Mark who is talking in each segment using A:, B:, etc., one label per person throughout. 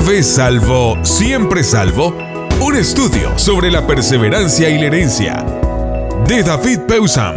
A: Una vez salvo, siempre salvo. Un estudio sobre la perseverancia y la herencia. De David Pewsam.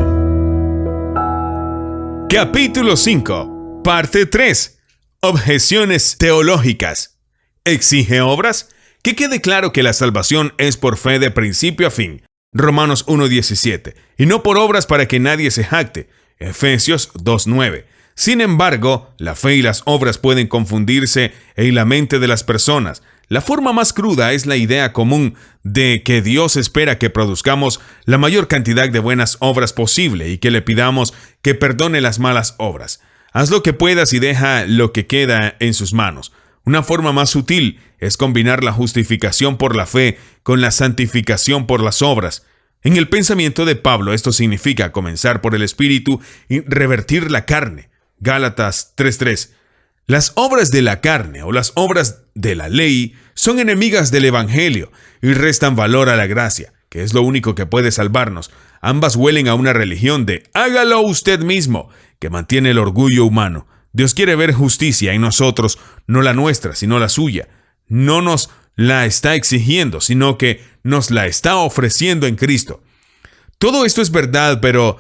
A: Capítulo 5. Parte 3. Objeciones teológicas. ¿Exige obras? Que quede claro que la salvación es por fe de principio a fin. Romanos 1:17. Y no por obras para que nadie se jacte. Efesios 2:9. Sin embargo, la fe y las obras pueden confundirse en la mente de las personas. La forma más cruda es la idea común de que Dios espera que produzcamos la mayor cantidad de buenas obras posible y que le pidamos que perdone las malas obras. Haz lo que puedas y deja lo que queda en sus manos. Una forma más sutil es combinar la justificación por la fe con la santificación por las obras. En el pensamiento de Pablo, esto significa comenzar por el Espíritu y revertir la carne. Gálatas 3:3. Las obras de la carne o las obras de la ley son enemigas del Evangelio y restan valor a la gracia, que es lo único que puede salvarnos. Ambas huelen a una religión de hágalo usted mismo, que mantiene el orgullo humano. Dios quiere ver justicia en nosotros, no la nuestra, sino la suya. No nos la está exigiendo, sino que nos la está ofreciendo en Cristo. Todo esto es verdad, pero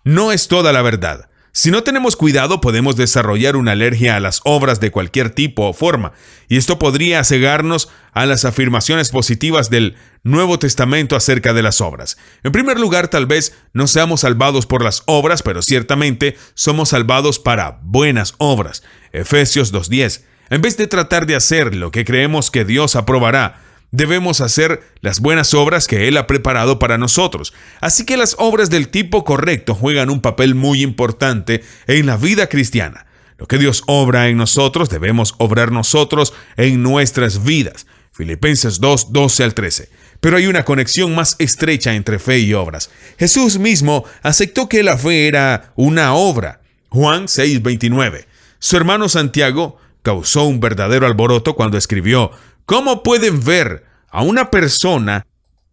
A: no es toda la verdad. Si no tenemos cuidado, podemos desarrollar una alergia a las obras de cualquier tipo o forma, y esto podría cegarnos a las afirmaciones positivas del Nuevo Testamento acerca de las obras. En primer lugar, tal vez no seamos salvados por las obras, pero ciertamente somos salvados para buenas obras. Efesios 2:10. En vez de tratar de hacer lo que creemos que Dios aprobará, debemos hacer las buenas obras que Él ha preparado para nosotros. Así que las obras del tipo correcto juegan un papel muy importante en la vida cristiana. Lo que Dios obra en nosotros, debemos obrar nosotros en nuestras vidas. Filipenses 2:12-13. Pero hay una conexión más estrecha entre fe y obras. Jesús mismo aceptó que la fe era una obra. Juan 6:29. Su hermano Santiago causó un verdadero alboroto cuando escribió: ¿cómo pueden ver a una persona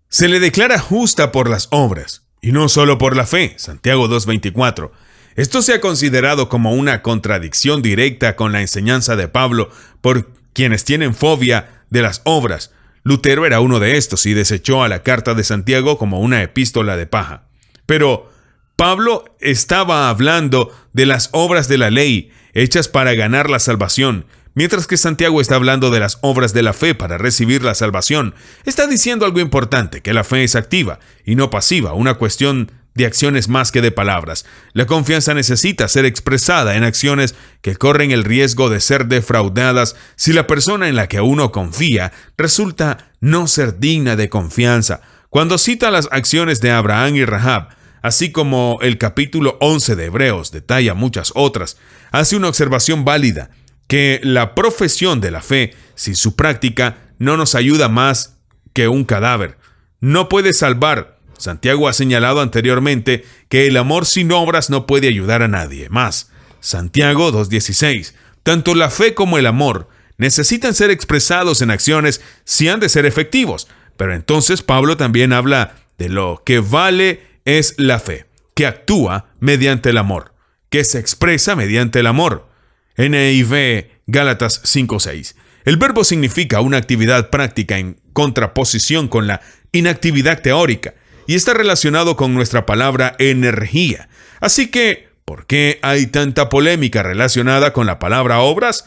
A: se le declara justa por las obras y no solo por la fe? Santiago 2:24. Esto se ha considerado como una contradicción directa con la enseñanza de Pablo por quienes tienen fobia de las obras. Lutero era uno de estos y desechó a la carta de Santiago como una epístola de paja. Pero Pablo estaba hablando de las obras de la ley hechas para ganar la salvación, mientras que Santiago está hablando de las obras de la fe para recibir la salvación. Está diciendo algo importante, que la fe es activa y no pasiva, una cuestión de acciones más que de palabras. La confianza necesita ser expresada en acciones que corren el riesgo de ser defraudadas si la persona en la que uno confía resulta no ser digna de confianza. Cuando cita las acciones de Abraham y Rahab, así como el capítulo 11 de Hebreos detalla muchas otras, hace una observación válida, que la profesión de la fe, sin su práctica, no nos ayuda más que un cadáver. No puede salvar. Santiago ha señalado anteriormente que el amor sin obras no puede ayudar a nadie más. Santiago 2:16. Tanto la fe como el amor necesitan ser expresados en acciones si han de ser efectivos. Pero entonces Pablo también habla de lo que vale es la fe, que actúa mediante el amor, que se expresa mediante el amor. NIV Gálatas 5:6. El verbo significa una actividad práctica en contraposición con la inactividad teórica y está relacionado con nuestra palabra energía. Así que, ¿por qué hay tanta polémica relacionada con la palabra obras?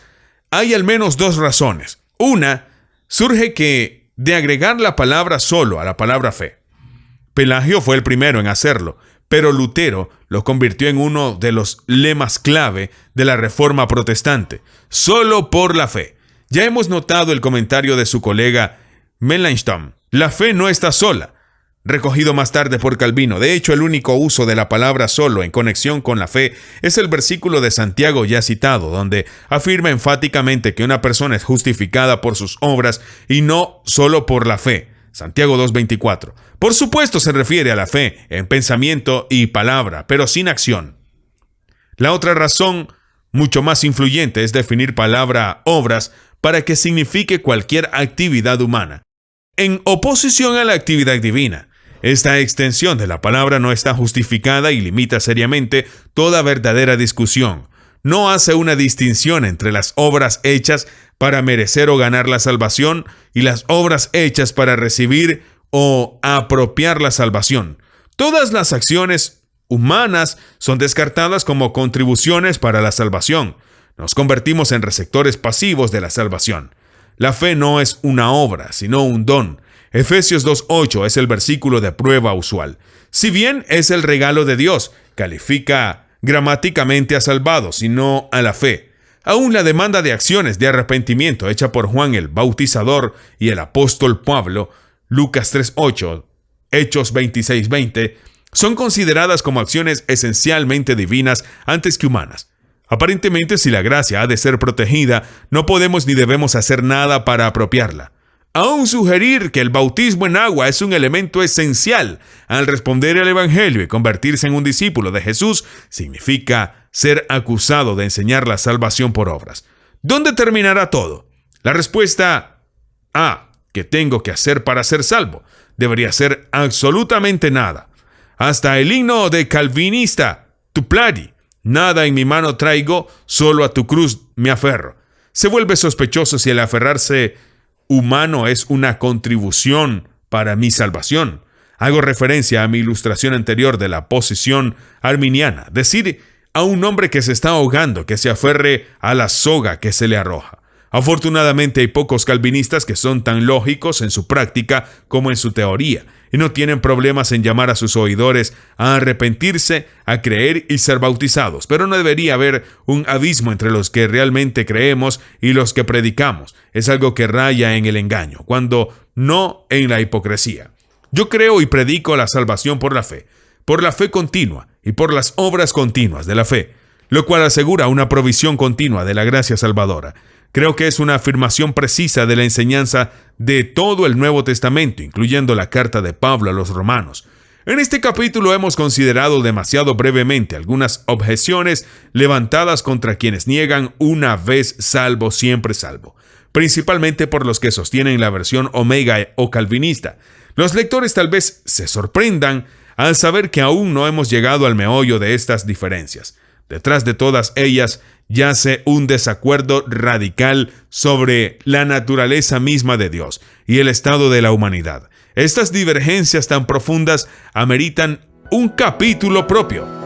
A: Hay al menos dos razones. Una, surge que de agregar la palabra solo a la palabra fe. Pelagio fue el primero en hacerlo, pero Lutero lo convirtió en uno de los lemas clave de la Reforma Protestante: solo por la fe. Ya hemos notado el comentario de su colega Melanchthon: la fe no está sola, recogido más tarde por Calvino. De hecho, el único uso de la palabra solo en conexión con la fe es el versículo de Santiago ya citado, donde afirma enfáticamente que una persona es justificada por sus obras y no solo por la fe. Santiago 2:24. Por supuesto se refiere a la fe en pensamiento y palabra, pero sin acción. La otra razón, mucho más influyente, es definir palabra obras para que signifique cualquier actividad humana, en oposición a la actividad divina. Esta extensión de la palabra no está justificada y limita seriamente toda verdadera discusión. no hace una distinción entre las obras hechas para merecer o ganar la salvación y las obras hechas para recibir o apropiar la salvación. Todas las acciones humanas son descartadas como contribuciones para la salvación. Nos convertimos en receptores pasivos de la salvación. La fe no es una obra, sino un don. Efesios 2:8 es el versículo de prueba usual. Si bien es el regalo de Dios, califica gramáticamente a salvados, sino a la fe. Aún la demanda de acciones de arrepentimiento hecha por Juan el Bautizador y el apóstol Pablo, Lucas 3:8, Hechos 26:20, son consideradas como acciones esencialmente divinas antes que humanas. Aparentemente, si la gracia ha de ser protegida, no podemos ni debemos hacer nada para apropiarla. Aún sugerir que el bautismo en agua es un elemento esencial al responder al Evangelio y convertirse en un discípulo de Jesús significa ser acusado de enseñar la salvación por obras. ¿Dónde terminará todo? La respuesta A. ¿Qué tengo que hacer para ser salvo? Debería ser absolutamente nada. Hasta el himno de calvinista, Tu plagi, nada en mi mano traigo, solo a tu cruz me aferro. Se vuelve sospechoso si el aferrarse humano es una contribución para mi salvación. Hago referencia a mi ilustración anterior de la posición arminiana. Decir a un hombre que se está ahogando que se aferre a la soga que se le arroja. Afortunadamente hay pocos calvinistas que son tan lógicos en su práctica como en su teoría, y no tienen problemas en llamar a sus oidores a arrepentirse, a creer y ser bautizados. Pero no debería haber un abismo entre los que realmente creemos y los que predicamos. Es algo que raya en el engaño, cuando no en la hipocresía. Yo creo y predico la salvación por la fe continua y por las obras continuas de la fe, lo cual asegura una provisión continua de la gracia salvadora. Creo que es una afirmación precisa de la enseñanza de todo el Nuevo Testamento, incluyendo la carta de Pablo a los Romanos. En este capítulo hemos considerado demasiado brevemente algunas objeciones levantadas contra quienes niegan una vez salvo, siempre salvo, principalmente por los que sostienen la versión omega o calvinista. Los lectores tal vez se sorprendan al saber que aún no hemos llegado al meollo de estas diferencias. Detrás de todas ellas yace un desacuerdo radical sobre la naturaleza misma de Dios y el estado de la humanidad. Estas divergencias tan profundas ameritan un capítulo propio.